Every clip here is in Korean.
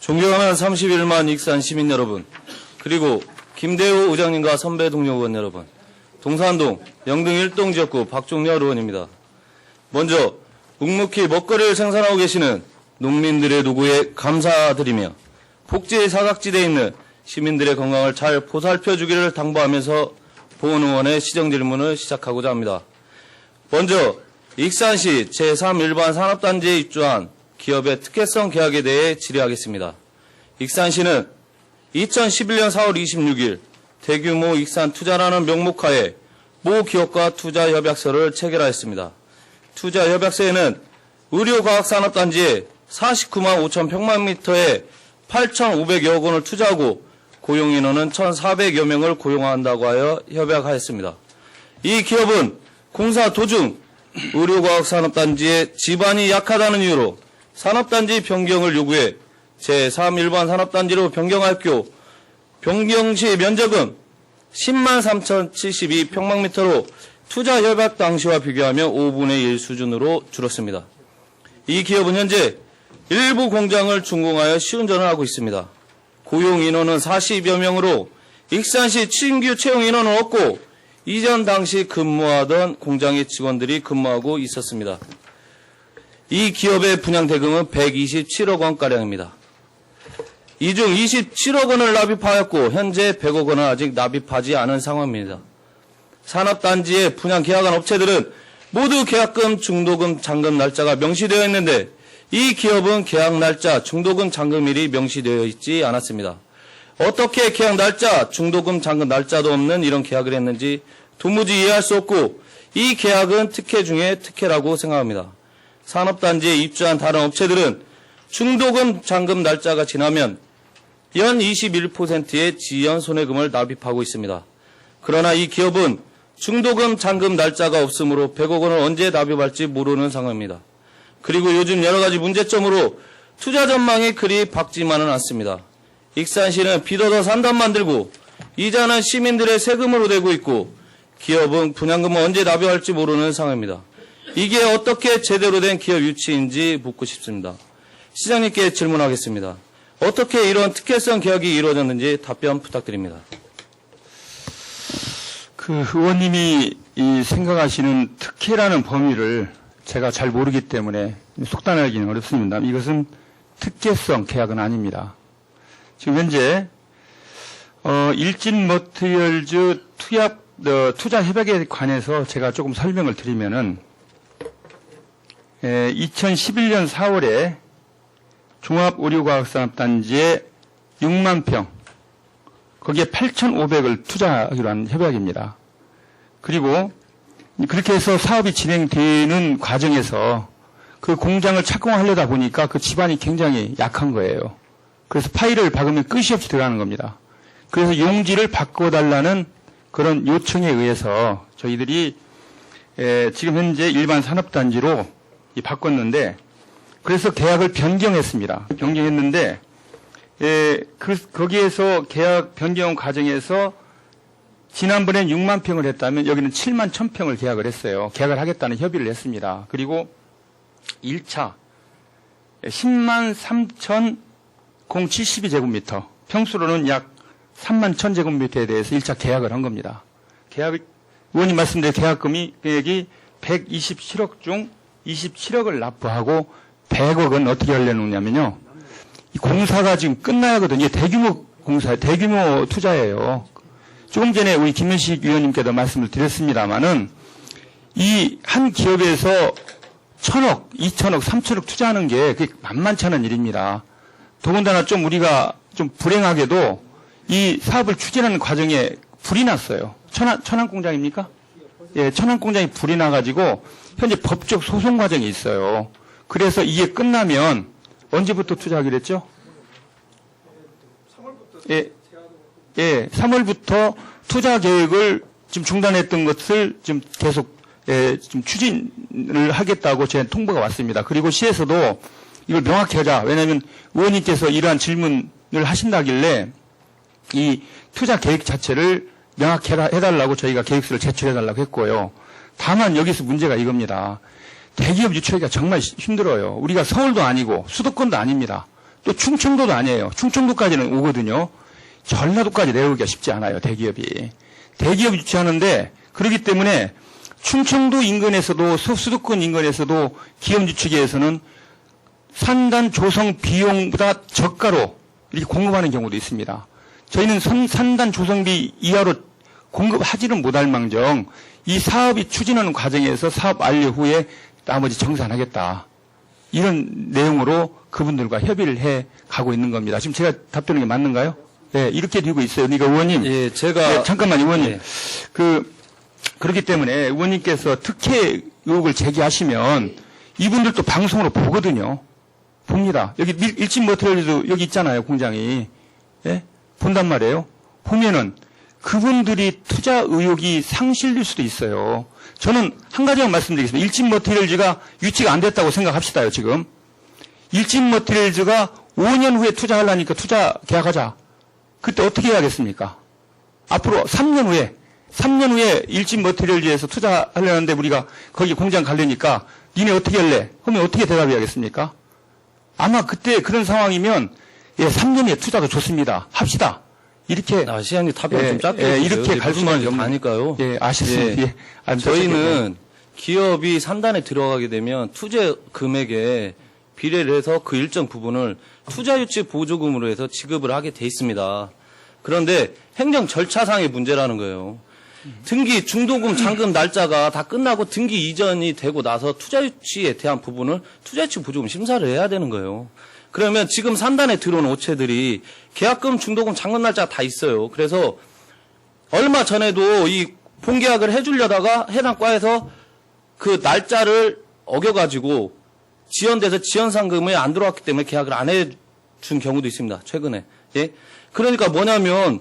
존경하는 31만 익산 시민 여러분, 그리고 김대우 의장님과 선배 동료 의원 여러분, 동산동 영등 1동 지역구 박종렬 의원입니다. 먼저 묵묵히 먹거리를 생산하고 계시는 농민들의 노고에 감사드리며 복지의 사각지대에 있는 시민들의 건강을 잘 보살펴주기를 당부하면서 본 의원의 시정질문을 시작하고자 합니다. 먼저 익산시 제3일반 산업단지에 입주한 기업의 특혜성 계약에 대해 질의하겠습니다. 익산시는 2011년 4월 26일 대규모 익산 투자라는 명목하에 모 기업과 투자협약서를 체결하였습니다. 투자협약서에는 의료과학산업단지에 49만 5천 평방미터에 8,500여 원을 투자하고 고용인원은 1,400여 명을 고용한다고 하여 협약하였습니다. 이 기업은 공사 도중 의료과학산업단지의 지반이 약하다는 이유로 산업단지 변경을 요구해 제3일반 산업단지로 변경하였고 변경 시 면적은 10만 3,072평방미터로 투자협약 당시와 비교하며 5분의 1 수준으로 줄었습니다. 이 기업은 현재 일부 공장을 준공하여 시운전을 하고 있습니다. 고용 인원은 40여 명으로 익산시 신규 채용 인원은 없고 이전 당시 근무하던 공장의 직원들이 근무하고 있었습니다. 이 기업의 분양 대금은 127억 원가량입니다. 이 중 27억 원을 납입하였고 현재 100억 원은 아직 납입하지 않은 상황입니다. 산업단지의 분양 계약한 업체들은 모두 계약금, 중도금, 잔금 날짜가 명시되어 있는데 이 기업은 계약 날짜, 중도금, 잔금일이 명시되어 있지 않았습니다. 어떻게 계약 날짜, 중도금, 잔금 날짜도 없는 이런 계약을 했는지 도무지 이해할 수 없고 이 계약은 특혜 중에 특혜라고 생각합니다. 산업단지에 입주한 다른 업체들은 중도금, 잔금 날짜가 지나면 연 21%의 지연 손해금을 납입하고 있습니다. 그러나 이 기업은 중도금, 잔금 날짜가 없으므로 100억 원을 언제 납입할지 모르는 상황입니다. 그리고 요즘 여러 가지 문제점으로 투자 전망이 그리 밝지만은 않습니다. 익산시는 빚어서 산담만 들고 이자는 시민들의 세금으로 내고 있고 기업은 분양금을 언제 납입할지 모르는 상황입니다. 이게 어떻게 제대로 된 기업 유치인지 묻고 싶습니다. 시장님께 질문하겠습니다. 어떻게 이런 특혜성 계약이 이루어졌는지 답변 부탁드립니다. 의원님이 생각하시는 특혜라는 범위를 제가 잘 모르기 때문에 속단하기는 어렵습니다. 이것은 특혜성 계약은 아닙니다. 지금 현재 일진머티리얼즈 투자 협약에 관해서 제가 조금 설명을 드리면은 2011년 4월에 종합의료과학산업단지에 6만 평, 거기에 8,500을 투자하기로 한 협약입니다. 그리고 그렇게 해서 사업이 진행되는 과정에서 그 공장을 착공하려다 보니까 그 집안이 굉장히 약한 거예요. 그래서 파일을 박으면 끝이 없이 들어가는 겁니다. 그래서 용지를 바꿔달라는 그런 요청에 의해서 저희들이 지금 현재 일반 산업단지로 바꿨는데 그래서 계약을 변경했습니다. 변경했는데 거기에서 계약 변경 과정에서 지난번엔 6만 평을 했다면 여기는 7만 1,000평을 계약을 했어요. 계약을 하겠다는 협의를 했습니다. 그리고 1차 10만 3,072제곱미터 평수로는 약 3만 1,000제곱미터에 대해서 1차 계약을 한 겁니다. 의원님 말씀대로 계약금액이 127억 중 27억을 납부하고 100억은 어떻게 하려느냐면요. 이 공사가 지금 끝나야 하거든요. 대규모 공사, 대규모 투자예요. 조금 전에 우리 김현식 위원님께도 말씀을 드렸습니다만은 이 한 기업에서 1,000억, 2,000억, 3,000억 투자하는 게 그게 만만치 않은 일입니다. 더군다나 좀 우리가 좀 불행하게도 이 사업을 추진하는 과정에 불이 났어요. 천안공장입니까? 예, 천안공장이 불이 나가지고 현재 법적 소송 과정이 있어요. 그래서 이게 끝나면 언제부터 투자하기로 했죠? 3월부터. 예, 3월부터 투자 계획을 지금 중단했던 것을 지금 계속 좀 추진을 하겠다고 제 통보가 왔습니다. 그리고 시에서도 이걸 명확히 하자. 왜냐하면 의원님께서 이러한 질문을 하신다길래 이 투자 계획 자체를 명확히 해달라고 저희가 계획서를 제출해달라고 했고요. 다만 여기서 문제가 이겁니다. 대기업 유치하기가 정말 힘들어요. 우리가 서울도 아니고 수도권도 아닙니다. 또 충청도도 아니에요. 충청도까지는 오거든요. 전라도까지 내려오기가 쉽지 않아요. 대기업이. 대기업이 유치하는데 그렇기 때문에 충청도 인근에서도 소수도권 인근에서도 기업 유치에 대해서는 산단 조성 비용보다 저가로 이렇게 공급하는 경우도 있습니다. 저희는 산단 조성비 이하로 공급하지는 못할 망정 이 사업이 추진하는 과정에서 사업 완료 후에 나머지 정산하겠다. 이런 내용으로 그분들과 협의를 해 가고 있는 겁니다. 지금 제가 답변한 게 맞는가요? 네, 이렇게 되고 있어요. 그러니까 의원님. 예, 제가. 네, 잠깐만요, 의원님. 예. 그렇기 때문에 의원님께서 특혜 의혹을 제기하시면 이분들도 방송으로 보거든요. 봅니다. 여기 일진 머티리얼도 여기 있잖아요, 공장이. 예? 본단 말이에요. 보면은 그분들이 투자 의혹이 상실될 수도 있어요. 저는 한 가지만 말씀드리겠습니다. 일진 머티리얼즈가 유치가 안 됐다고 생각합시다요, 지금. 일진 머티리얼즈가 5년 후에 투자하려니까 투자 계약하자. 그때 어떻게 해야겠습니까? 앞으로 3년 후에 일진 머티리얼즈에서 투자하려는데 우리가 거기 공장 가려니까 니네 어떻게 할래? 하면 어떻게 대답해야겠습니까? 아마 그때 그런 상황이면 예, 3년 후에 투자가 좋습니다. 합시다. 이렇게 시장님 답변 좀 짧게 이렇게 갈 수만 가니까요. 예, 아시습니다. 예. 예. 저희는 기업이 산단에 들어가게 되면 투자 금액에 비례를 해서 그 일정 부분을 투자 유치 보조금으로 해서 지급을 하게 돼 있습니다. 그런데 행정 절차상의 문제라는 거예요. 등기 중도금 잔금 날짜가 다 끝나고 등기 이전이 되고 나서 투자 유치에 대한 부분을 투자 유치 보조금 심사를 해야 되는 거예요. 그러면 지금 산단에 들어온 업체들이 계약금, 중도금, 잔금 날짜가 다 있어요. 그래서 얼마 전에도 이 본계약을 해주려다가 해당 과에서 그 날짜를 어겨가지고 지연돼서 지연상금이 안 들어왔기 때문에 계약을 안 해준 경우도 있습니다. 최근에. 예? 그러니까 뭐냐면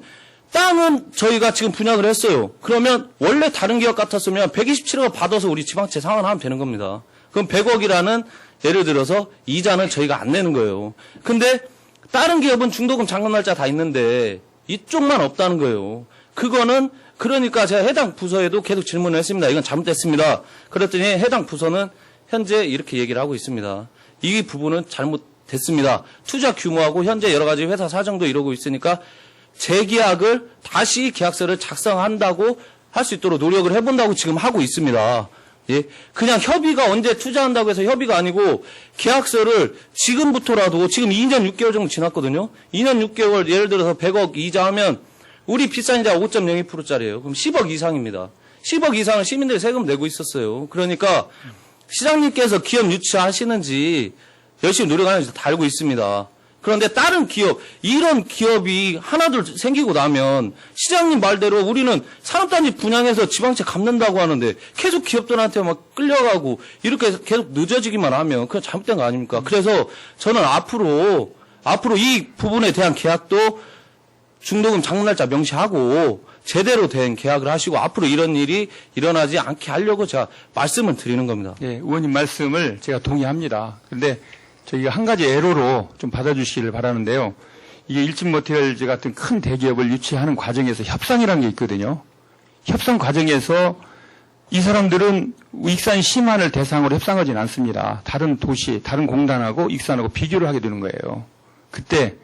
땅은 저희가 지금 분양을 했어요. 그러면 원래 다른 기업 같았으면 127억 받아서 우리 지방채 상환하면 되는 겁니다. 그럼 100억이라는 예를 들어서 이자는 저희가 안 내는 거예요. 근데 다른 기업은 중도금 잔금 날짜 다 있는데 이쪽만 없다는 거예요. 그거는 그러니까 제가 해당 부서에도 계속 질문을 했습니다. 이건 잘못됐습니다. 그랬더니 해당 부서는 현재 이렇게 얘기를 하고 있습니다. 이 부분은 잘못됐습니다. 투자 규모하고 현재 여러 가지 회사 사정도 이러고 있으니까 재계약을 다시 계약서를 작성한다고 할 수 있도록 노력을 해본다고 지금 하고 있습니다. 예, 그냥 협의가 언제 투자한다고 해서 협의가 아니고 계약서를 지금부터라도 지금 2년 6개월 정도 지났거든요. 2년 6개월 예를 들어서 100억 이자하면 우리 비싼 이자 5.02%짜리예요. 그럼 10억 이상입니다. 10억 이상은 시민들이 세금 내고 있었어요. 그러니까 시장님께서 기업 유치하시는지 열심히 노력하는지 다 알고 있습니다. 그런데 다른 기업, 이런 기업이 하나둘 생기고 나면 시장님 말대로 우리는 산업단지 분양해서 지방채 갚는다고 하는데 계속 기업들한테 막 끌려가고 이렇게 계속 늦어지기만 하면 그건 잘못된 거 아닙니까? 그래서 저는 앞으로 이 부분에 대한 계약도 중도금 잔금 날짜 명시하고 제대로 된 계약을 하시고 앞으로 이런 일이 일어나지 않게 하려고 제가 말씀을 드리는 겁니다. 예, 의원님 말씀을 제가 동의합니다. 그런데 저희가 한 가지 애로로 좀 받아주시기를 바라는데요. 이게 일진 머티리얼즈 같은 큰 대기업을 유치하는 과정에서 협상이라는 게 있거든요. 협상 과정에서 이 사람들은 익산 시만을 대상으로 협상하지는 않습니다. 다른 도시, 다른 공단하고 익산하고 비교를 하게 되는 거예요. 그때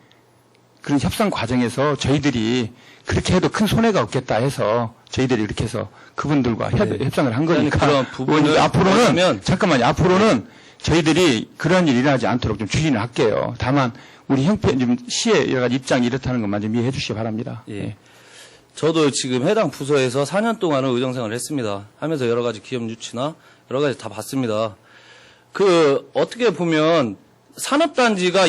그런 협상 과정에서 저희들이 그렇게 해도 큰 손해가 없겠다 해서 저희들이 이렇게 해서 그분들과 협상을 한 거니까 그런 부분을 앞으로는 잠깐만요. 앞으로는 저희들이 그런 일이 일어나지 않도록 좀 추진을 할게요. 다만 우리 형편 좀 시의 여러 가지 입장이 이렇다는 것만 좀 이해해 주시기 바랍니다. 예. 저도 지금 해당 부서에서 4년 동안은 의정생활을 했습니다. 하면서 여러 가지 기업 유치나 여러 가지 다 봤습니다. 어떻게 보면 산업단지가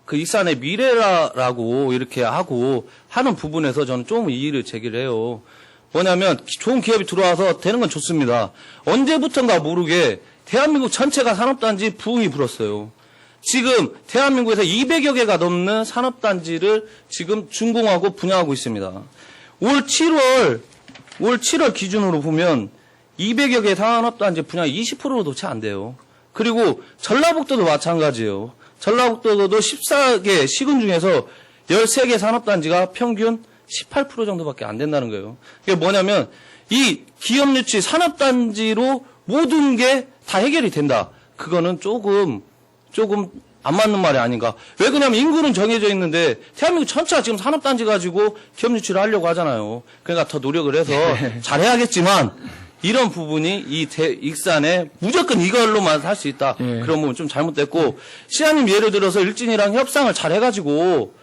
그 익산의 미래라고 이렇게 하고 하는 부분에서 저는 좀 이의를 제기를 해요. 뭐냐면 좋은 기업이 들어와서 되는 건 좋습니다. 언제부턴가 모르게 대한민국 전체가 산업단지 부흥이 불었어요. 지금 대한민국에서 200여 개가 넘는 산업단지를 지금 준공하고 분양하고 있습니다. 올 7월 기준으로 보면 200여 개 산업단지 분양이 20%도 채 안 돼요. 그리고 전라북도도 마찬가지예요. 전라북도도 14개 시군 중에서 13개 산업단지가 평균 18% 정도밖에 안 된다는 거예요. 이게 뭐냐면 이 기업 유치 산업단지로 모든 게 다 해결이 된다. 그거는 조금 안 맞는 말이 아닌가. 왜 그러냐면 인구는 정해져 있는데 대한민국 전체가 지금 산업단지 가지고 기업 유치를 하려고 하잖아요. 그러니까 더 노력을 해서 잘해야겠지만 이런 부분이 익산에 무조건 이걸로만 살 수 있다. 그런 부분 좀 잘못됐고 시장님 예를 들어서 일진이랑 협상을 잘 해가지고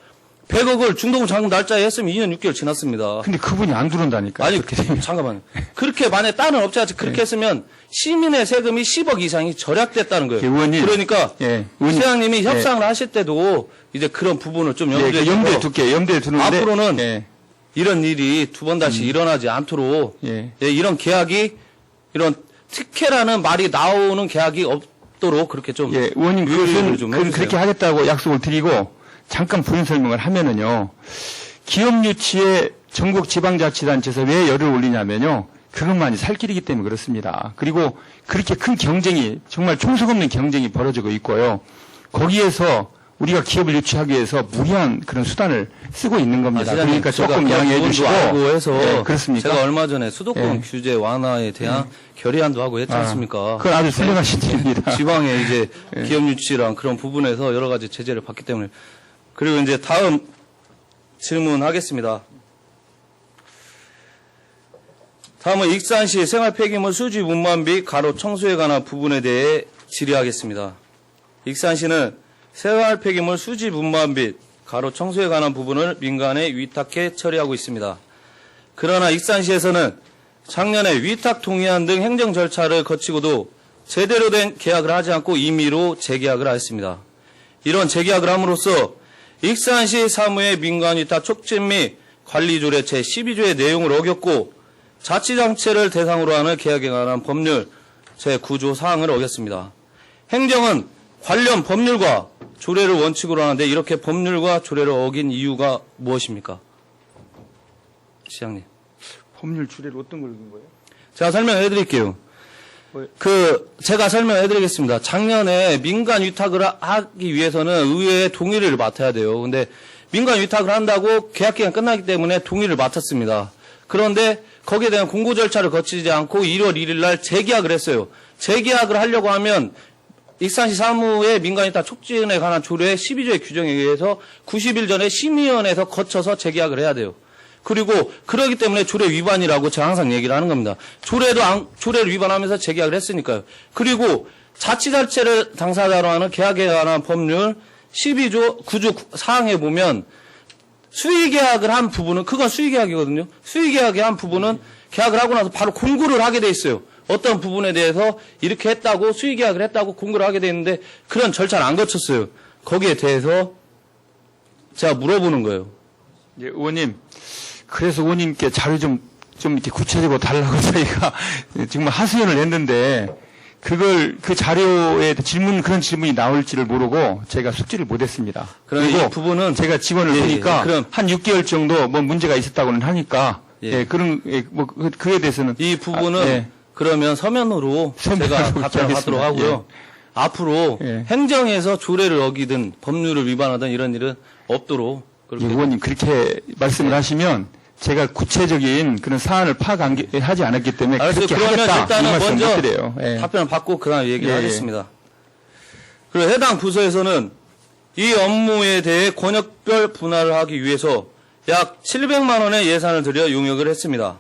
100억을 중도금 잔금 날짜에 했으면 2년 6개월 지났습니다. 근데 그분이 안 들어온다니까. 아니, 잠깐만요. 그렇게 만약에 다른 업체가 그렇게 했으면 시민의 세금이 10억 이상이 절약됐다는 거예요. 의원님. 그러니까 의원님. 시장님이 협상을 하실 때도 이제 그런 부분을 좀 염두에 두고 염두에 두는데 앞으로는 이런 일이 두 번 다시 일어나지 않도록 이런 계약이 이런 특혜라는 말이 나오는 계약이 없도록 그렇게 좀 의원님 유의를 좀 해주세요. 그렇게 하겠다고 약속을 드리고 잠깐 부연 설명을 하면은요. 기업 유치에 전국 지방자치단체에서 왜 열을 올리냐면요. 그것만이 살 길이기 때문에 그렇습니다. 그리고 그렇게 큰 경쟁이 정말 총석 없는 경쟁이 벌어지고 있고요. 거기에서 우리가 기업을 유치하기 위해서 무리한 그런 수단을 쓰고 있는 겁니다. 그러니까 조금 양해해 주시고. 알고 해서 그렇습니까? 제가 얼마 전에 수도권 규제 완화에 대한 결의안도 하고 했지 않습니까? 그건 아주 훌륭하신 일입니다. 지방에 이제 기업 유치랑 그런 부분에서 여러 가지 제재를 받기 때문에. 그리고 이제 다음 질문하겠습니다. 다음은 익산시 생활 폐기물 수집 운반비 가로 청소에 관한 부분에 대해 질의하겠습니다. 익산시는 생활 폐기물 수집 운반비 가로 청소에 관한 부분을 민간에 위탁해 처리하고 있습니다. 그러나 익산시에서는 작년에 위탁 동의안 등 행정 절차를 거치고도 제대로 된 계약을 하지 않고 임의로 재계약을 하였습니다. 이런 재계약을 함으로써 익산시 사무의 민간 위탁 촉진 및 관리조례 제12조의 내용을 어겼고 자치단체를 대상으로 하는 계약에 관한 법률 제9조 사항을 어겼습니다. 행정은 관련 법률과 조례를 원칙으로 하는데 이렇게 법률과 조례를 어긴 이유가 무엇입니까? 시장님. 법률 조례를 어떤 걸 넣은 거예요? 제가 설명해 드릴게요. 제가 설명해 드리겠습니다. 작년에 민간 위탁을 하기 위해서는 의회의 동의를 맡아야 돼요. 근데 민간 위탁을 한다고 계약 기간 끝나기 때문에 동의를 맡았습니다. 그런데 거기에 대한 공고 절차를 거치지 않고 1월 1일 날 재계약을 했어요. 재계약을 하려고 하면 익산시 사무의 민간 위탁 촉진에 관한 조례 12조의 규정에 의해서 90일 전에 심의위원회에서 거쳐서 재계약을 해야 돼요. 그리고 그러기 때문에 조례 위반이라고 제가 항상 얘기를 하는 겁니다. 조례를 위반하면서 재계약을 했으니까요. 그리고 자치단체를 당사자로 하는 계약에 관한 법률 12조 9조 사항에 보면 수의계약을 한 부분은 그건 수의계약이거든요. 수의계약의 한 부분은 계약을 하고 나서 바로 공고를 하게 돼 있어요. 어떤 부분에 대해서 이렇게 했다고 수의계약을 했다고 공고를 하게 돼 있는데 그런 절차를 안 거쳤어요. 거기에 대해서 제가 물어보는 거예요. 의원님. 그래서 의원님께 자료 좀 이렇게 구체적으로 달라고 저희가 정말 하소연을 했는데 그 자료에 그런 질문이 나올지를 모르고 제가 숙지를 못했습니다. 그리고 이 부분은 제가 직원을 보니까 한 6개월 정도 뭐 문제가 있었다고는 하니까 그에 대해서는 이 부분은 그러면 서면으로 제가 답변하도록 하고요. 앞으로 행정에서 조례를 어기든 법률을 위반하든 이런 일은 없도록 의원님 그렇게 말씀을 하시면 제가 구체적인 그런 사안을 파악하지 않았기 때문에 그렇게 그러면 하겠다 일단은 먼저 드려요. 답변을 받고 그다음에 얘기를 하겠습니다. 그리고 해당 부서에서는 이 업무에 대해 권역별 분할을 하기 위해서 약 700만 원의 예산을 들여 용역을 했습니다.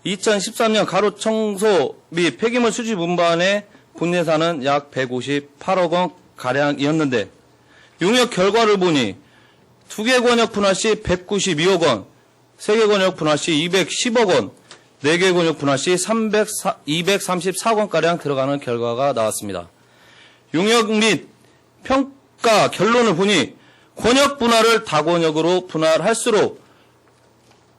2013년 가로 청소 및 폐기물 수집 운반의 본 예산은 약 158억 원 가량이었는데 용역 결과를 보니 2개 권역 분할 시 192억 원, 3개 권역 분할 시 210억 원, 4개 권역 분할 시 234억 원가량 들어가는 결과가 나왔습니다. 용역 및 평가 결론을 보니 권역 분할을 다권역으로 분할할수록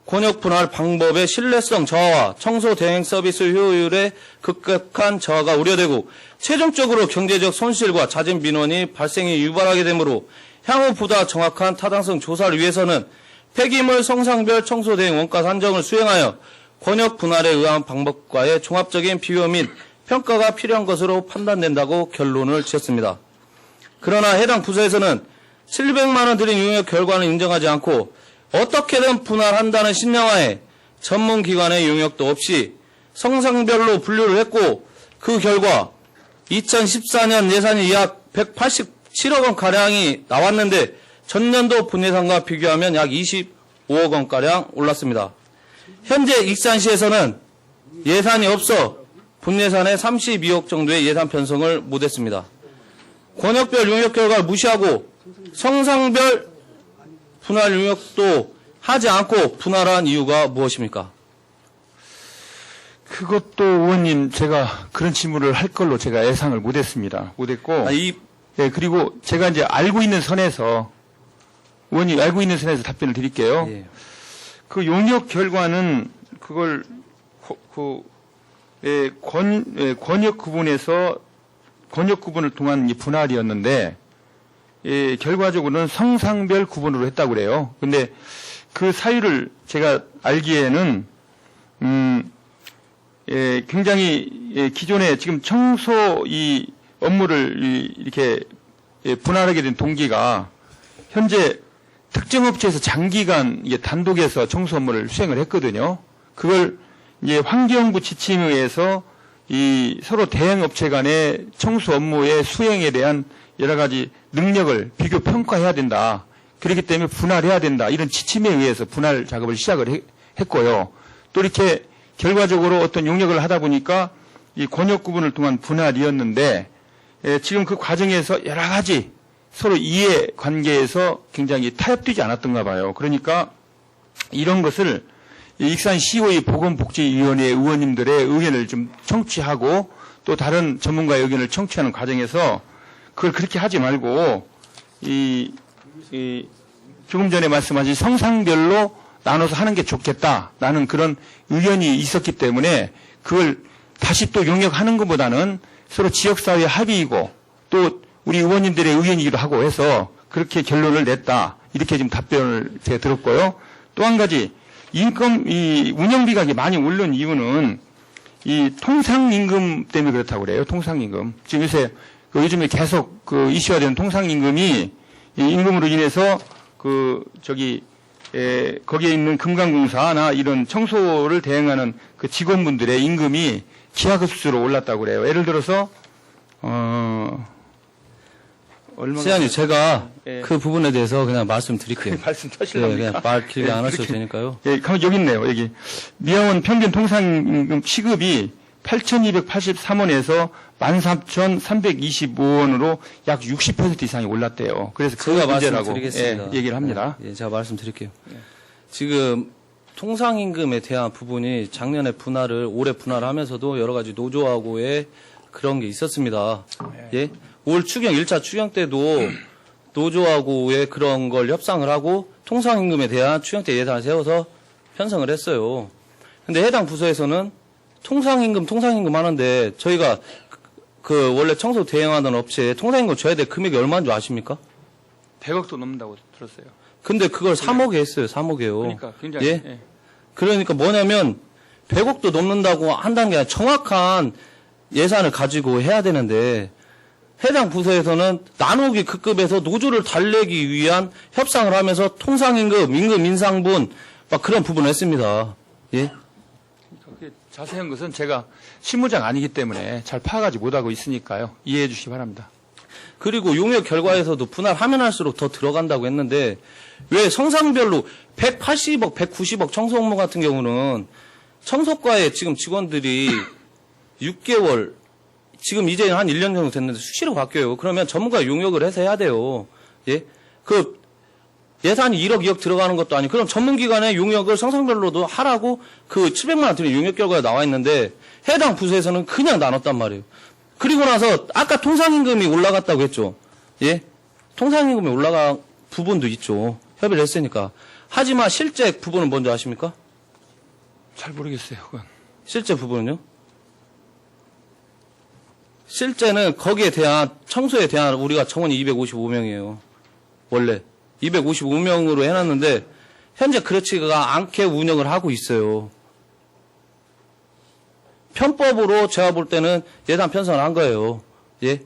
권역 분할 방법의 신뢰성 저하와 청소 대행 서비스 효율의 급격한 저하가 우려되고 최종적으로 경제적 손실과 잦은 민원이 발생이 유발하게 되므로 향후 보다 정확한 타당성 조사를 위해서는 폐기물 성상별 청소 대행 원가 산정을 수행하여 권역 분할에 의한 방법과의 종합적인 비교 및 평가가 필요한 것으로 판단된다고 결론을 지었습니다. 그러나 해당 부서에서는 700만 원 들인 용역 결과는 인정하지 않고 어떻게든 분할한다는 신념하에 전문기관의 용역도 없이 성상별로 분류를 했고 그 결과 2014년 예산이 약 7억 원 가량이 나왔는데 전년도 분예산과 비교하면 약 25억 원 가량 올랐습니다. 현재 익산시에서는 예산이 없어 분예산의 32억 정도의 예산 편성을 못했습니다. 권역별 용역 결과를 무시하고 성상별 분할 용역도 하지 않고 분할한 이유가 무엇입니까? 그것도 의원님 제가 그런 질문을 할 걸로 제가 예상을 못했습니다. 못했고, 예, 그리고 제가 이제 알고 있는 선에서 의원님 알고 있는 선에서 답변을 드릴게요. 예. 그 용역 결과는 그걸 권역 구분에서 권역 구분을 통한 이 분할이었는데 결과적으로는 성상별 구분으로 했다고 그래요. 근데 그 사유를 제가 알기에는 굉장히 기존에 지금 청소 이 업무를 이렇게 분할하게 된 동기가 현재 특정 업체에서 장기간 이게 단독해서 청소 업무를 수행을 했거든요. 그걸 이제 환경부 지침에 의해서 이 서로 대행 업체 간의 청소 업무의 수행에 대한 여러 가지 능력을 비교 평가해야 된다. 그렇기 때문에 분할해야 된다. 이런 지침에 의해서 분할 작업을 시작을 했고요. 또 이렇게 결과적으로 어떤 용역을 하다 보니까 이 권역 구분을 통한 분할이었는데 지금 그 과정에서 여러 가지 서로 이해 관계에서 굉장히 타협되지 않았던가 봐요. 그러니까 이런 것을 익산시의회 보건복지위원회 의원님들의 의견을 좀 청취하고 또 다른 전문가의 의견을 청취하는 과정에서 그걸 그렇게 하지 말고 조금 전에 말씀하신 성상별로 나눠서 하는 게 좋겠다라는 그런 의견이 있었기 때문에 그걸 다시 또 용역하는 것보다는 서로 지역사회 합의이고 또 우리 의원님들의 의견이기도 하고 해서 그렇게 결론을 냈다. 이렇게 지금 답변을 제가 들었고요. 또 한 가지 이 운영비가 많이 오른 이유는 이 통상임금 때문에 그렇다고 그래요. 통상임금. 지금 요즘에 계속 이슈가 되는 통상임금이 이 임금으로 인해서 거기에 있는 금강공사나 이런 청소를 대행하는 그 직원분들의 임금이 기하급수로 올랐다고 그래요. 예를 들어서 시장님, 제가 예. 그 부분에 대해서 그냥 말씀드릴게요. 말씀하시려니까. 그냥 말 길게 안 하셔도 그렇게. 되니까요. 예, 여기 있네요. 여기 미화원 평균 통상임금 시급이 8,283원에서 13,325원으로 약 60% 이상이 올랐대요. 그래서 그 제가 문제라고 말씀드리겠습니다. 얘기를 합니다. 예, 제가 말씀드릴게요. 지금 통상임금에 대한 부분이 작년에 올해 분할을 하면서도 여러 가지 노조하고의 그런 게 있었습니다. 예. 올 추경, 1차 추경 때도 노조하고의 그런 걸 협상을 하고 통상임금에 대한 추경 때 예산을 세워서 편성을 했어요. 근데 해당 부서에서는 통상임금 하는데 저희가 원래 청소 대행하던 업체에 통상임금 줘야 될 금액이 얼마인 줄 아십니까? 100억도 넘는다고 들었어요. 근데 그걸 3억에 했어요. 3억에요. 그러니까 굉장히 예? 그러니까 뭐냐면 100억도 넘는다고 한다는 게 아니라 정확한 예산을 가지고 해야 되는데 해당 부서에서는 나누기 그 급에서 노조를 달래기 위한 협상을 하면서 통상임금, 임금 인상분 막 그런 부분을 했습니다. 예? 그게 자세한 것은 제가 실무장 아니기 때문에 잘 파악하지 못하고 있으니까요. 이해해 주시기 바랍니다. 그리고 용역 결과에서도 분할하면 할수록 더 들어간다고 했는데 왜 성상별로 180억, 190억 청소 업무 같은 경우는 청소과에 지금 직원들이 6개월 지금 이제 한 1년 정도 됐는데 수시로 바뀌어요. 그러면 전문가 용역을 해서 해야 돼요. 예? 예산이 1억, 2억 들어가는 것도 아니고 그럼 전문기관의 용역을 성상별로도 하라고 700만 원 드린 용역 결과가 나와 있는데 해당 부서에서는 그냥 나눴단 말이에요. 그리고 나서 아까 통상임금이 올라갔다고 했죠. 예? 통상임금이 올라간 부분도 있죠. 협의를 했으니까. 하지만 실제 부분은 뭔지 아십니까? 잘 모르겠어요. 그건. 실제 부분은요? 실제는 거기에 대한 청소에 대한 우리가 정원이 255명이에요. 원래 255명으로 해놨는데 현재 그렇지가 않게 운영을 하고 있어요. 편법으로 제가 볼 때는 예산 편성을 한 거예요. 예?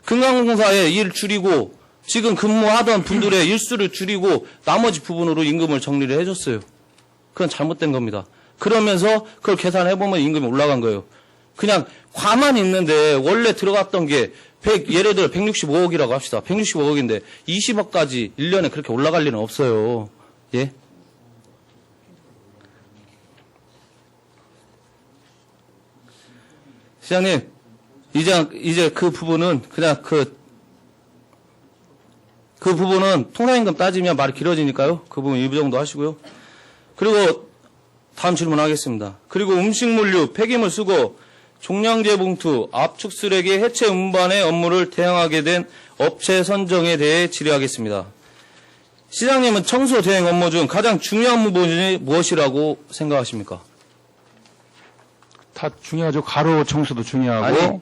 금강공사의 일 줄이고 지금 근무하던 분들의 일수를 줄이고 나머지 부분으로 임금을 정리를 해줬어요. 그건 잘못된 겁니다. 그러면서 그걸 계산해보면 임금이 올라간 거예요. 그냥 과만 있는데 원래 들어갔던 게 예를 들어 165억이라고 합시다. 165억인데 20억까지 1년에 그렇게 올라갈 리는 없어요. 예? 시장님, 이제 그 부분은 그냥 그 부분은 통상임금 따지면 말이 길어지니까요. 그 부분 이 정도 하시고요. 그리고 다음 질문하겠습니다. 그리고 음식물류, 폐기물 수거, 종량제 봉투, 압축 쓰레기 해체 운반의 업무를 대행하게 된 업체 선정에 대해 질의하겠습니다. 시장님은 청소 대행 업무 중 가장 중요한 부분이 무엇이라고 생각하십니까? 다 중요하죠. 가로 청소도 중요하고.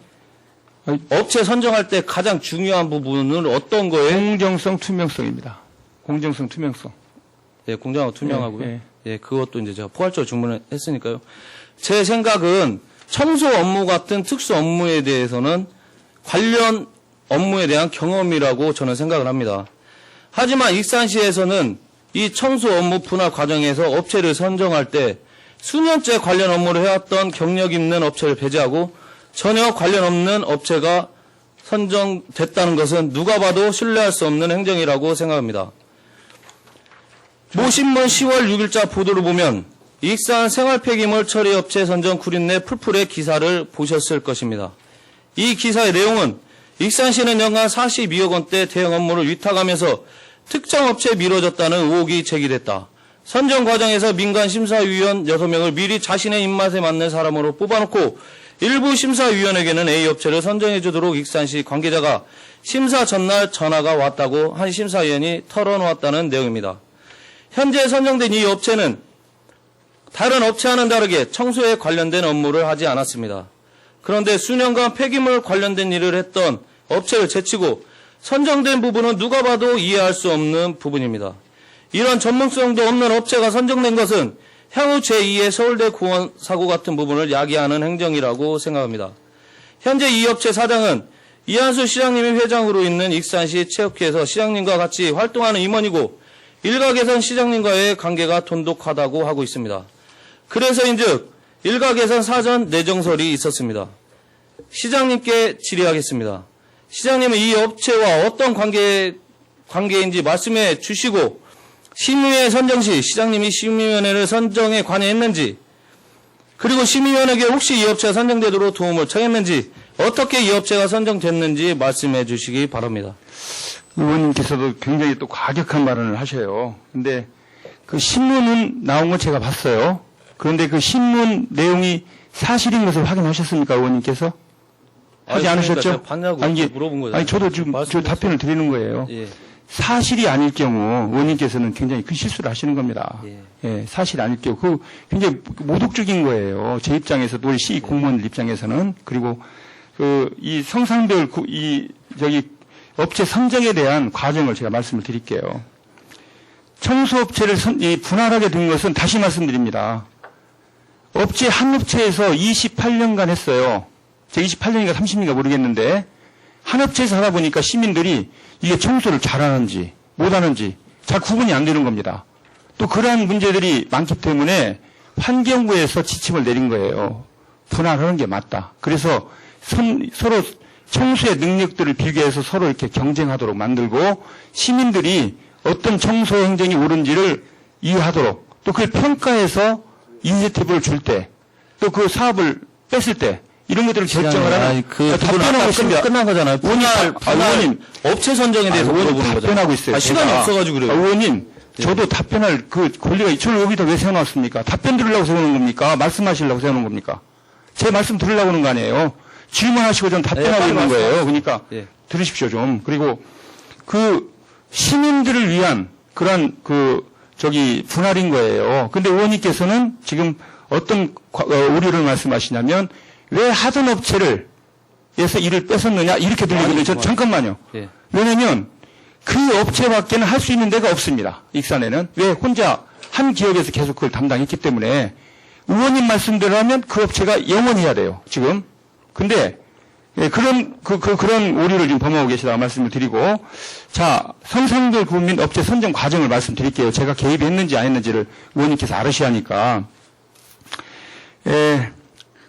업체 선정할 때 가장 중요한 부분은 어떤 거예요? 공정성, 투명성입니다. 공정성, 투명성. 예, 공정하고 투명하고요. 예, 예, 그것도 이제 제가 포괄적으로 질문을 했으니까요. 제 생각은 청소 업무 같은 특수 업무에 대해서는 관련 업무에 대한 경험이라고 저는 생각을 합니다. 하지만 익산시에서는 이 청소 업무 분할 과정에서 업체를 선정할 때 수년째 관련 업무를 해왔던 경력 있는 업체를 배제하고 전혀 관련 없는 업체가 선정됐다는 것은 누가 봐도 신뢰할 수 없는 행정이라고 생각합니다. 모신문 10월 6일자 보도를 보면 익산 생활폐기물 처리업체 선정 구린내 풀풀의 기사를 보셨을 것입니다. 이 기사의 내용은 익산시는 연간 42억 원대 대형 업무를 위탁하면서 특정 업체에 미뤄졌다는 의혹이 제기됐다. 선정 과정에서 민간 심사위원 6명을 미리 자신의 입맛에 맞는 사람으로 뽑아놓고 일부 심사위원에게는 A업체를 선정해주도록 익산시 관계자가 심사 전날 전화가 왔다고 한 심사위원이 털어놓았다는 내용입니다. 현재 선정된 이 업체는 다른 업체와는 다르게 청소에 관련된 업무를 하지 않았습니다. 그런데 수년간 폐기물 관련된 일을 했던 업체를 제치고 선정된 부분은 누가 봐도 이해할 수 없는 부분입니다. 이런 전문성도 없는 업체가 선정된 것은 향후 제2의 서울대 공원 사고 같은 부분을 야기하는 행정이라고 생각합니다. 현재 이 업체 사장은 이한수 시장님이 회장으로 있는 익산시 체육회에서 시장님과 같이 활동하는 임원이고 일각에선 시장님과의 관계가 돈독하다고 하고 있습니다. 그래서인즉 일각에선 사전 내정설이 있었습니다. 시장님께 질의하겠습니다. 시장님은 이 업체와 어떤 관계인지 말씀해 주시고 심의위원 선정 시 시장님이 심의위원회를 선정에 관여했는지 그리고 심의위원에게 혹시 이 업체가 선정되도록 도움을 청했는지 어떻게 이 업체가 선정됐는지 말씀해 주시기 바랍니다. 의원님께서도 굉장히 또 과격한 발언을 하셔요. 근데 그 신문은 나온 거 제가 봤어요. 그런데 그 신문 내용이 사실인 것을 확인하셨습니까, 의원님께서? 하지 않으셨죠? 제가 봤냐고 물어본 거잖아요. 아니, 저도 지금 저 답변을 드리는 거예요. 예. 사실이 아닐 경우 의원님께서는 굉장히 큰 실수를 하시는 겁니다. 예, 사실이 아닐 경우 그 굉장히 모독적인 거예요. 제 입장에서도 우리 시 공무원 입장에서는 그리고 그 이 성상별 업체 선정에 대한 과정을 제가 말씀을 드릴게요. 청소업체를 분할하게 된 것은 다시 말씀드립니다. 업체 한 업체에서 28년간 했어요. 제가 28년인가 30년인가 모르겠는데 한 업체에서 하다 보니까 시민들이 이게 청소를 잘하는지 못하는지 잘 구분이 안 되는 겁니다. 또 그러한 문제들이 많기 때문에 환경부에서 지침을 내린 거예요. 분할하는 게 맞다. 그래서 서로 청소의 능력들을 비교해서 서로 이렇게 경쟁하도록 만들고 시민들이 어떤 청소 행정이 옳은지를 이해하도록 또 그걸 평가해서 인센티브를 줄 때 또 그 사업을 뺐을 때 이런 것들을 결정을 하는 답변하고 있습니다. 끝난 거잖아요. 의원님 업체 선정에 대해서 물어보는 거잖아요. 답변하고 있어요. 시간이 없어가지고 그래요. 의원님, 저도 답변할 그 권리가 저를 여기다 왜 세워놨습니까? 답변 들으려고 세우는 겁니까? 말씀하시려고 세우는 겁니까? 제 말씀 들으려고 하는 거 아니에요. 질문하시고 전 답변하고 있는 거예요. 그러니까 들으십시오 좀. 그리고 그 시민들을 위한 그런 분할인 거예요. 근데 의원님께서는 지금 어떤 우려를 말씀하시냐면 왜 하던 업체를 에서 일을 뺏었느냐 이렇게 들리거든요. 잠깐만요. 왜냐면 그 업체밖에는 할 수 있는 데가 없습니다. 익산에는. 왜 혼자 한 기업에서 계속 그걸 담당했기 때문에 의원님 말씀대로 하면 그 업체가 영원히 해야 돼요. 지금. 근데 그런 오류를 지금 범하고 계시다고 말씀을 드리고 자, 성상별 구민 업체 선정 과정을 말씀드릴게요. 제가 개입했는지 안 했는지를 의원님께서 알으셔야 하니까.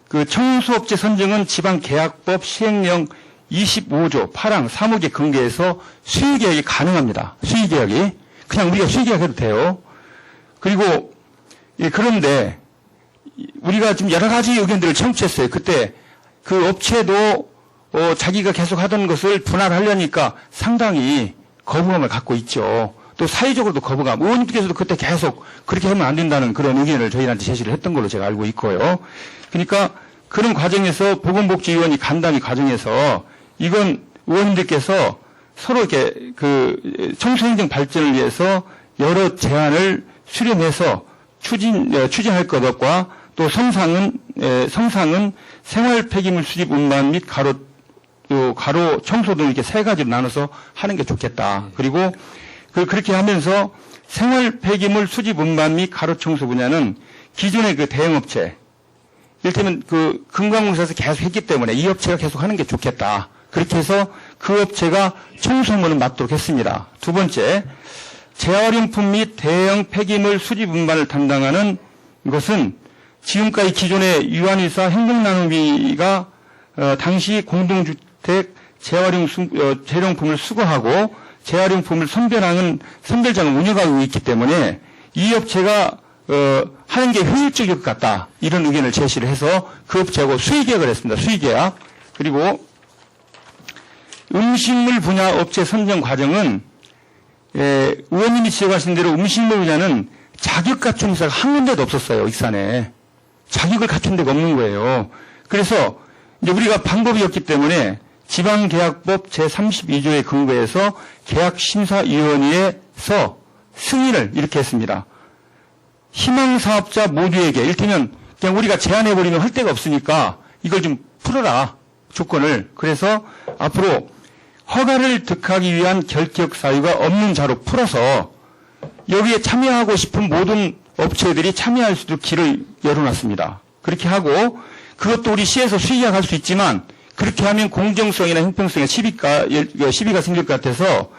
그 청수업체 선정은 지방계약법 시행령 25조 8항 3호에 근거해서 수의계약이 가능합니다. 수의계약이. 그냥 우리가 수의계약해도 돼요. 그리고 그런데 우리가 지금 여러 가지 의견들을 청취했어요. 그때 그 업체도 자기가 계속 하던 것을 분할하려니까 상당히 거부감을 갖고 있죠. 또 사회적으로도 거부감. 의원님께서도 그때 계속 그렇게 하면 안 된다는 그런 의견을 저희한테 제시를 했던 걸로 제가 알고 있고요. 그러니까 그런 과정에서 보건복지위원이 간담회 과정에서 이건 의원님들께서 서로 이렇게 그 청소행정 발전을 위해서 여러 제안을 수렴해서 추진할 것과 또 성상은 생활 폐기물 수집 운반 및 가로 청소 등 이렇게 세 가지로 나눠서 하는 게 좋겠다. 그리고 그렇게 하면서 생활 폐기물 수집 운반 및 가로 청소 분야는 기존의 그 대형업체, 이를테면 그 금강공사에서 계속 했기 때문에 이 업체가 계속 하는 게 좋겠다. 그렇게 해서 그 업체가 청소물을 맡도록 했습니다. 두 번째, 재활용품 및 대형 폐기물 수집 운반을 담당하는 것은 지금까지 기존의 유한의사 행정나눔위가 당시 공동주택 재활용품을 수거하고 재활용품을 선별장을 운영하고 있기 때문에 이 업체가 하는 게 효율적일 것 같다. 이런 의견을 제시를 해서 그 업체하고 수의계약을 했습니다. 수의계약. 그리고 음식물 분야 업체 선정 과정은 의원님이 지적하신 대로 음식물 분야는 자격 갖춘 회사가 한 군데도 없었어요. 익산에. 자격을 갖춘 데가 없는 거예요. 그래서 이제 우리가 방법이 없기 때문에 지방계약법 제32조에 근거해서 계약심사위원회에서 승인을 이렇게 했습니다. 희망사업자 모두에게, 이를테면 그냥 우리가 제안해버리면 할 데가 없으니까 이걸 좀 풀어라. 조건을. 그래서 앞으로 허가를 득하기 위한 결격 사유가 없는 자로 풀어서 여기에 참여하고 싶은 모든 업체들이 참여할 수 있도록 길을 열어놨습니다. 그렇게 하고 그것도 우리 시에서 수의계약할 수 있지만 그렇게 하면 공정성이나 형평성에 시비가 생길 것 같아서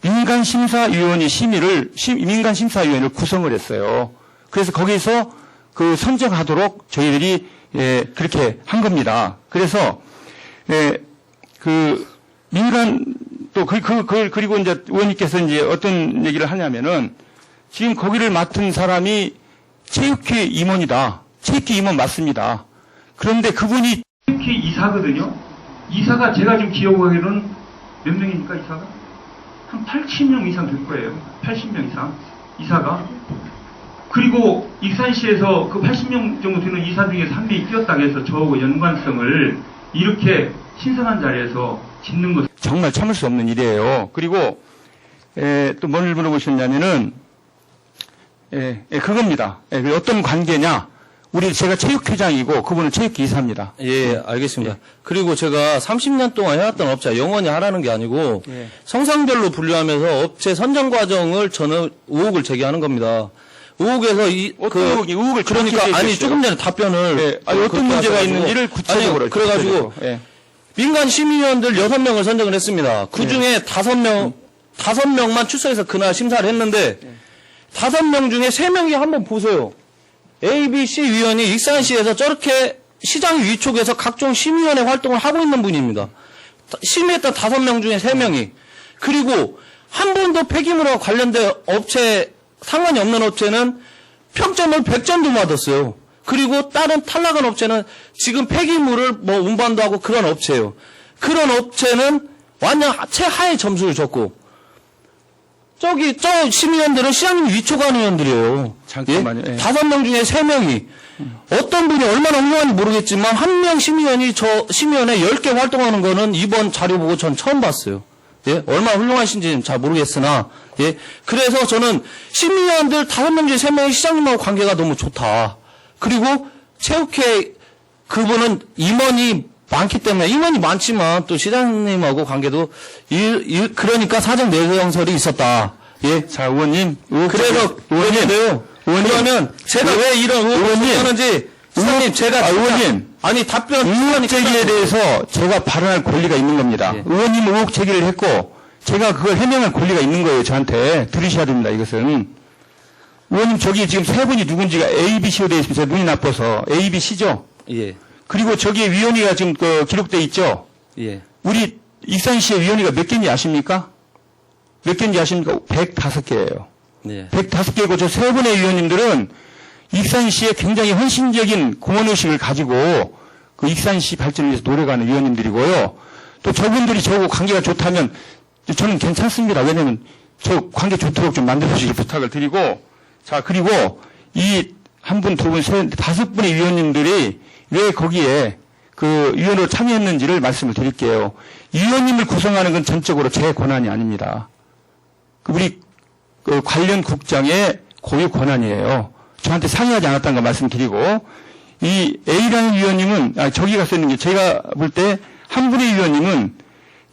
민간심사위원회를 구성을 했어요. 그래서 거기서 그 선정하도록 저희들이 그렇게 한 겁니다. 그래서 그 민간 또 그리고 이제 의원님께서 이제 어떤 얘기를 하냐면은 지금 거기를 맡은 사람이 체육회 임원이다. 체육회 임원 맞습니다. 그런데 그분이 체육회 이사거든요. 이사가 제가 지금 기억하기로는 몇 명입니까, 이사가? 한 80명 이상 될 거예요. 80명 이상. 이사가. 그리고 익산시에서 그 80명 정도 되는 이사 중에서 한 명이 뛰었다고 해서 저하고 연관성을 이렇게 신선한 자리에서 짓는 것 정말 참을 수 없는 일이에요. 그리고 또 뭘 물어보셨냐면은 그겁니다. 어떤 관계냐? 제가 체육회장이고 그분은 체육회 이사입니다. 예, 알겠습니다. 그리고 제가 30년 동안 해왔던 업체 영원히 하라는 게 아니고 성상별로 분류하면서 업체 선정 과정을 저는 의혹을 제기하는 겁니다. 의혹에서 의혹을 그러니까 아니 조금 전에 답변을 어떤 문제가 있는지를 구체적으로 그래가지고 민간 시민위원들 6명을 선정을 했습니다. 그 중에 5명만 출석해서 그날 심사를 했는데 5명 중에 3명이 한번 보세요. A, B, C 위원이 익산시에서 저렇게 시장 위촉에서 각종 심의위원회 활동을 하고 있는 분입니다. 심의했던 5명 중에 3명이. 그리고 한 번도 폐기물과 관련된 업체, 상관이 없는 업체는 평점을 100점도 받았어요. 그리고 다른 탈락한 업체는 지금 폐기물을 운반도 하고 그런 업체예요. 그런 업체는 완전 최하의 점수를 줬고, 저 심의위원들은 시장님 위촉하는 위원들이에요. 잠깐만요. 예? 5명 중에 3명이. 어떤 분이 얼마나 훌륭한지 모르겠지만, 한 명 심의위원이 저 심의위원회 10개 활동하는 거는 이번 자료 보고 전 처음 봤어요. 예? 얼마나 훌륭하신지는 잘 모르겠으나, 예? 그래서 저는 심의위원들 5명 중에 3명이 시장님하고 관계가 너무 좋다. 그리고 체육회 그분은 임원이 많기 때문에, 임원이 많지만 또 시장님하고 관계도 그러니까 사정 내정설이 있었다. 예. 자, 의원님. 그래서 의원님요. 그러면 제가 왜 이런 의원을 하는지 의원님 제가 의원님 아니 답변 의혹 제기에 대해서 제가 발언할 권리가 있는 겁니다. 예. 의원님 의혹 제기를 했고 제가 그걸 해명할 권리가 있는 거예요. 저한테 들으셔야 됩니다. 이것은 의원님 저기 지금 3분이 누군지가 A, B, C로 되어 있습니다. 눈이 나빠서 A, B, C죠. 예. 그리고 저기에 위원회가 지금 기록돼 있죠? 예. 우리 익산시의 위원회가 몇 개인지 아십니까? 몇 개인지 아십니까? 105개예요. 예. 105개고 저 세 분의 위원님들은 익산시에 굉장히 헌신적인 공헌의식을 가지고 그 익산시 발전을 위해서 노력하는 위원님들이고요. 또 저분들이 저하고 관계가 좋다면 저는 괜찮습니다. 왜냐면 저 관계 좋도록 좀 만들어주시기 부탁을 드리고, 자, 그리고 이 한 분, 두 분, 세, 다섯 분의 위원님들이 왜 거기에 그 위원으로 참여했는지를 말씀을 드릴게요. 위원님을 구성하는 건 전적으로 제 권한이 아닙니다. 우리 그 관련 국장의 고유 권한이에요. 저한테 상의하지 않았다는 거 말씀드리고, 이 A라는 위원님은, 저기 가서 있는 게 제가 볼 때 한 분의 위원님은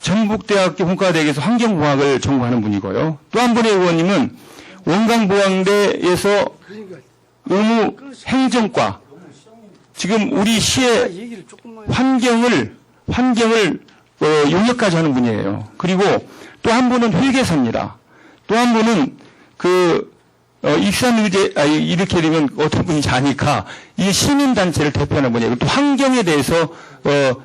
전북대학교 문과대학에서 환경공학을 전공하는 분이고요. 또 한 분의 의원님은 원광보강대에서 의무 행정과, 지금 우리 시의 환경을 용역까지 하는 분이에요. 그리고 또 한 분은 회계사입니다. 또 한 분은 익산의제, 이렇게 되면 어떤 분인지 아니까, 이 시민단체를 대표하는 분이에요. 또 환경에 대해서,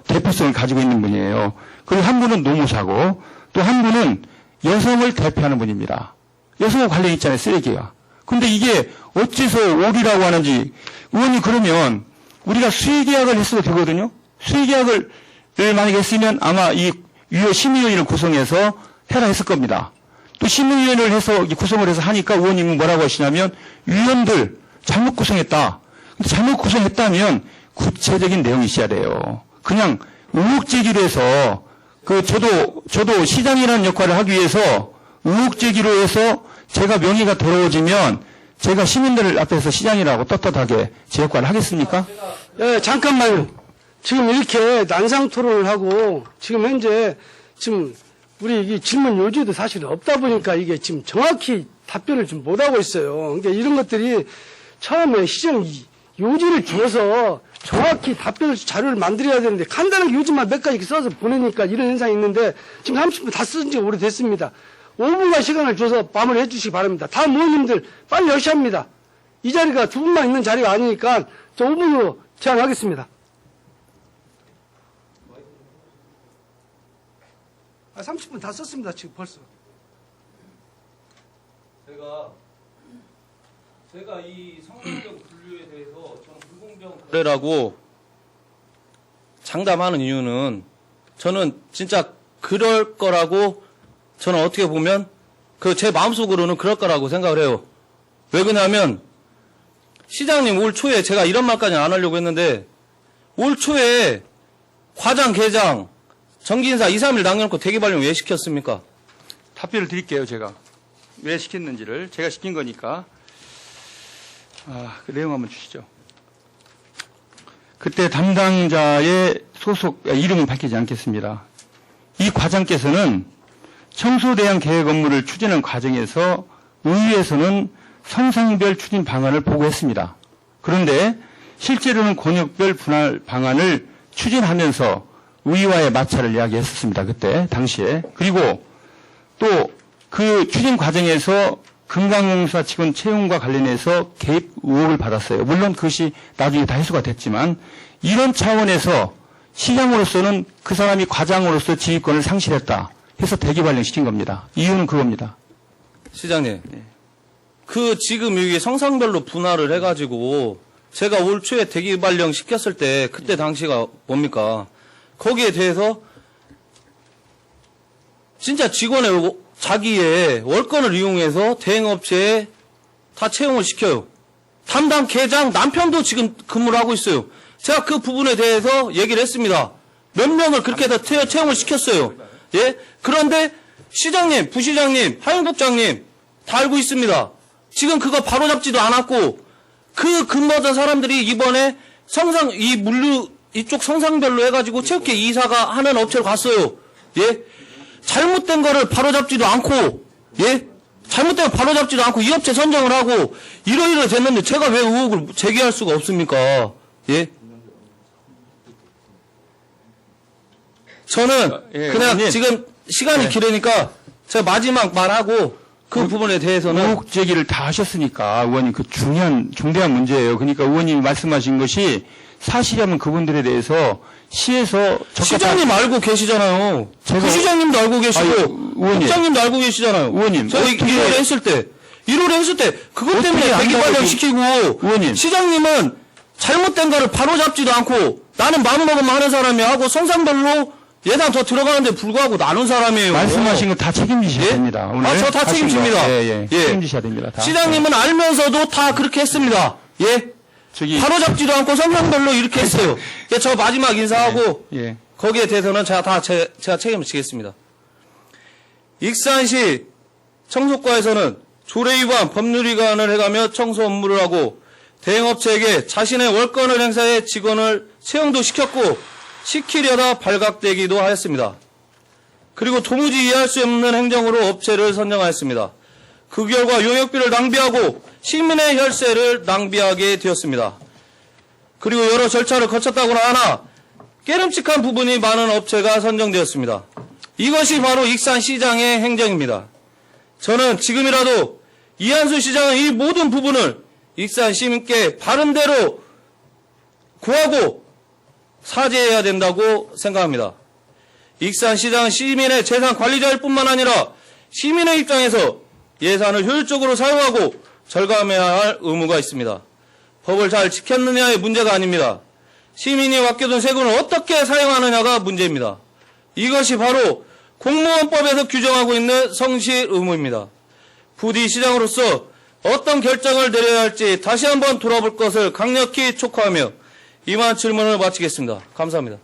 대표성을 가지고 있는 분이에요. 그리고 한 분은 노무사고, 또 한 분은 여성을 대표하는 분입니다. 여성과 관련 있잖아요, 쓰레기가. 근데 이게 어째서 오리라고 하는지, 의원님 그러면 우리가 수의계약을 했어도 되거든요? 수의계약을 만약에 했으면 아마 이 심의위원회를 구성해서 해라 했을 겁니다. 또 심의위원회를 해서 구성을 해서 하니까 의원님은 뭐라고 하시냐면 위원들 잘못 구성했다. 근데 잘못 구성했다면 구체적인 내용이 있어야 돼요. 그냥 의혹제기로 해서 저도 시장이라는 역할을 하기 위해서 의혹제기로 해서 제가 명예가 더러워지면 제가 시민들 앞에서 시장이라고 떳떳하게 제 역할을 하겠습니까? 예, 잠깐만요. 지금 이렇게 난상 토론을 하고 지금 현재 지금 우리 이 질문 요지도 사실 없다 보니까 이게 지금 정확히 답변을 좀 못하고 있어요. 그러니까 이런 것들이 처음에 시정 요지를 줘서 정확히 답변을 자료를 만들어야 되는데 간단하게 요지만 몇 가지 써서 보내니까 이런 현상이 있는데 지금 30분 다 쓴 지가 오래됐습니다. 5분간 시간을 줘서 마무리해 주시기 바랍니다. 다음 의원님들 빨리 열시합니다. 이 자리가 두 분만 있는 자리가 아니니까 저 5분으로 제안하겠습니다. 30분 다 썼습니다. 지금 벌써. 제가 이 성범경 분류에 대해서 좀 불공정 거래라고 장담하는 이유는 저는 진짜 그럴 거라고 저는 어떻게 보면 제 마음속으로는 그럴 거라고 생각을 해요. 왜 그러냐면 시장님 올 초에 제가 이런 말까지는 안 하려고 했는데 올 초에 과장, 계장, 정기인사 2, 3일 남겨놓고 대기발령 왜 시켰습니까? 답변을 드릴게요, 제가. 왜 시켰는지를. 제가 시킨 거니까. 그 내용 한번 주시죠. 그때 담당자의 이름은 밝히지 않겠습니다. 이 과장께서는 청소대안 계획 업무를 추진하는 과정에서 의회에서는 성상별 추진 방안을 보고했습니다. 그런데 실제로는 권역별 분할 방안을 추진하면서 의와의 마찰을 이야기했었습니다. 그때 당시에. 그리고 또 그 추진 과정에서 금강공사 직원 채용과 관련해서 개입 의혹을 받았어요. 물론 그것이 나중에 다 해소가 됐지만 이런 차원에서 시장으로서는 그 사람이 과장으로서 지휘권을 상실했다 해서 대기발령시킨 겁니다. 이유는 그겁니다. 시장님, 지금 여기 성상별로 분할을 해가지고 제가 올 초에 대기발령 시켰을 때 그때 당시가 뭡니까? 거기에 대해서 진짜 직원의 자기의 월권을 이용해서 대행업체에 다 채용을 시켜요. 담당 계장 남편도 지금 근무를 하고 있어요. 제가 그 부분에 대해서 얘기를 했습니다. 몇 명을 그렇게 다 채용을 시켰어요. 예? 그런데 시장님, 부시장님, 하영국장님 다 알고 있습니다. 지금 그거 바로잡지도 않았고 그 근무하던 사람들이 이번에 이쪽 성상별로 해가지고 체육회 이사가 하는 업체로 갔어요. 예? 잘못된 거를 바로잡지도 않고, 예? 잘못된 거 바로잡지도 않고 이 업체 선정을 하고 이러이러 됐는데 제가 왜 의혹을 제기할 수가 없습니까? 예? 저는 그냥 지금 시간이 길으니까 제가 마지막 말하고 그 부분에 대해서는 의혹 제기를 다 하셨으니까 의원님 그 중대한 문제예요. 그러니까 의원님이 말씀하신 것이 사실이라면 그분들에 대해서 시에서 시장님 알고 계시잖아요. 제가- 부시장님도 알고 계시고, 아니, 의원님. 국장님도 알고 계시잖아요. 의원님, 제가 어떻게- 1월에 했을 때, 그것 때문에 어떻게 대기 안다고 발령시키고, 의원님. 시장님은 잘못된 거를 바로잡지도 않고, 나는 마음먹으면 하는 사람이 하고, 성상별로 예산 더 들어가는데 불구하고 나눈 사람이에요. 말씀하신 거 다 책임지셔야 예? 됩니다. 오늘 아, 저다 하신 책임집니다. 거. 예. 예. 책임지셔야 됩니다. 다. 시장님은 알면서도 다 그렇게 했습니다. 예? 저기 바로잡지도 않고 성상별로 이렇게 했어요. 예, 저 마지막 인사하고, 예. 거기에 대해서는 제가 책임을 지겠습니다. 익산시 청소과에서는 조례 위반, 법률 위반을 해가며 청소 업무를 하고 대행업체에게 자신의 월권을 행사해 직원을 채용도 시켰고 시키려다 발각되기도 하였습니다. 그리고 도무지 이해할 수 없는 행정으로 업체를 선정하였습니다. 그 결과 용역비를 낭비하고 시민의 혈세를 낭비하게 되었습니다. 그리고 여러 절차를 거쳤다고나 하나 깨름칙한 부분이 많은 업체가 선정되었습니다. 이것이 바로 익산시장의 행정입니다. 저는 지금이라도 이한수 시장은 이 모든 부분을 익산 시민께 바른대로 구하고 사죄해야 된다고 생각합니다. 익산시장은 시민의 재산 관리자일 뿐만 아니라 시민의 입장에서 예산을 효율적으로 사용하고 절감해야 할 의무가 있습니다. 법을 잘 지켰느냐의 문제가 아닙니다. 시민이 맡겨둔 세금을 어떻게 사용하느냐가 문제입니다. 이것이 바로 공무원법에서 규정하고 있는 성실 의무입니다. 부디 시장으로서 어떤 결정을 내려야 할지 다시 한번 돌아볼 것을 강력히 촉구하며 이만 질문을 마치겠습니다. 감사합니다.